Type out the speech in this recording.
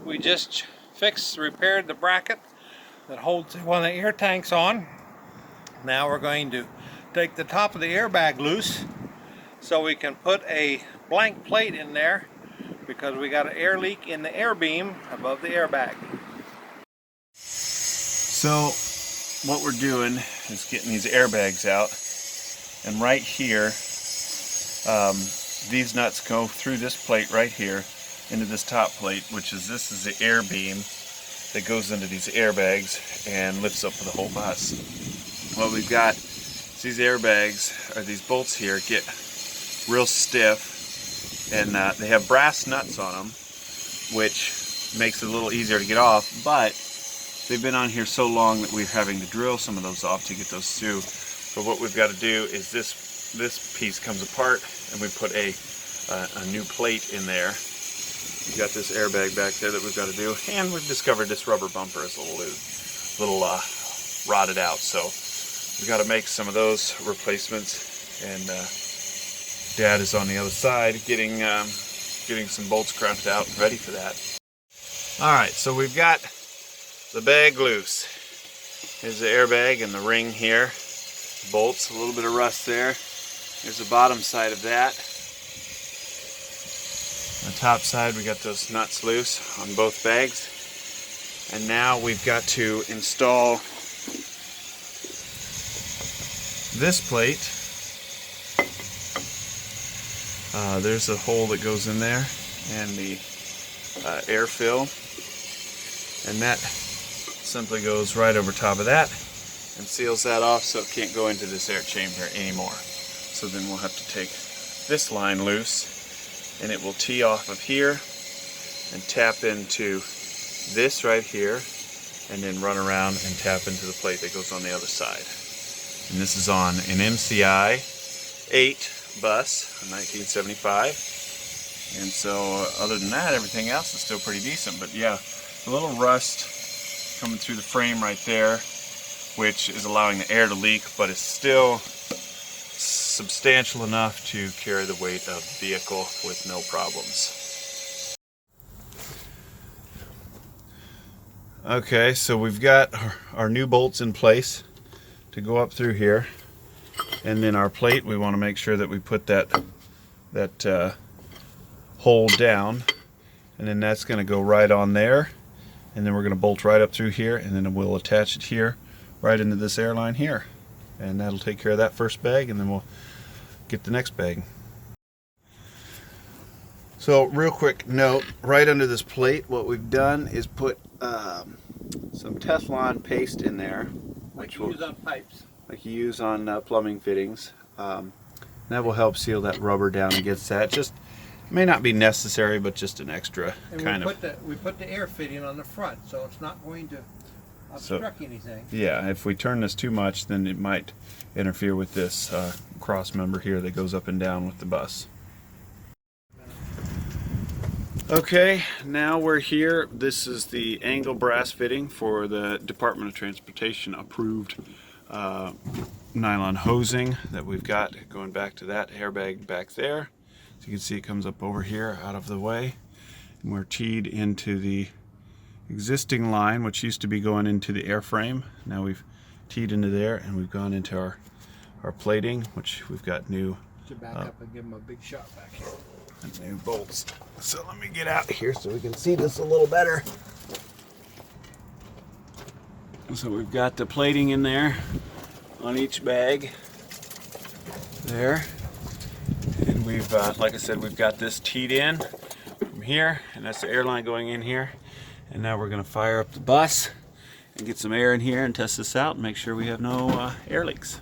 we just repaired the bracket that holds one of the air tanks on. Now we're going to take the top of the airbag loose so we can put a blank plate in there because we got an air leak in the air beam above the airbag. So what we're doing is getting these airbags out, and right here these nuts go through this plate right here into this top plate, which is this is the air beam that goes into these airbags and lifts up the whole bus. What we've got is these airbags, or these bolts here, get real stiff, and they have brass nuts on them, which makes it a little easier to get off, but they've been on here so long that we're having to drill some of those off to get those through. So what we've got to do is this piece comes apart and we put a new plate in there. We've got this airbag back there that we've got to do, and we've discovered this rubber bumper is a little rotted out, so we've got to make some of those replacements, and Dad is on the other side getting some bolts cranked out and ready for that. Alright, so we've got the bag loose. Here's the airbag and the ring here. Bolts, a little bit of rust there. Here's the bottom side of that. On the top side we got those nuts loose on both bags. And now we've got to install this plate. There's a hole that goes in there, and the air fill, and that simply goes right over top of that and seals that off so it can't go into this air chamber anymore. So then we'll have to take this line loose, and it will tee off of here and tap into this right here, and then run around and tap into the plate that goes on the other side. And this is on an MCI 8 bus, a 1975. And so other than that, everything else is still pretty decent. But yeah, a little rust coming through the frame right there, which is allowing the air to leak, but it's still substantial enough to carry the weight of the vehicle with no problems. Okay, so we've got our new bolts in place to go up through here, and then our plate, we want to make sure that we put that hole down, and then that's going to go right on there, and then we're going to bolt right up through here, and then we'll attach it here right into this airline here, and that'll take care of that first bag, and then we'll get the next bag. So real quick note, right under this plate what we've done is put some Teflon paste in there, Like you use on pipes. Like you use on plumbing fittings. That will help seal that rubber down against that. Just may not be necessary, but just an extra and kind of. We put the air fitting on the front, so it's not going to obstruct anything. Yeah, if we turn this too much, then it might interfere with this cross member here that goes up and down with the bus. Okay, now we're here. This is the angle brass fitting for the Department of Transportation approved nylon hosing that we've got going back to that airbag back there. So you can see it comes up over here out of the way, and we're teed into the existing line, which used to be going into the airframe. Now we've teed into there, and we've gone into our plating, which we've got new To back up and give them a big shot back here. and new bolts. So let me get out here so we can see this a little better. So we've got the plating in there on each bag there, and we've like I said, we've got this teed in from here, and that's the airline going in here. And now we're going to fire up the bus and get some air in here and test this out and make sure we have no air leaks.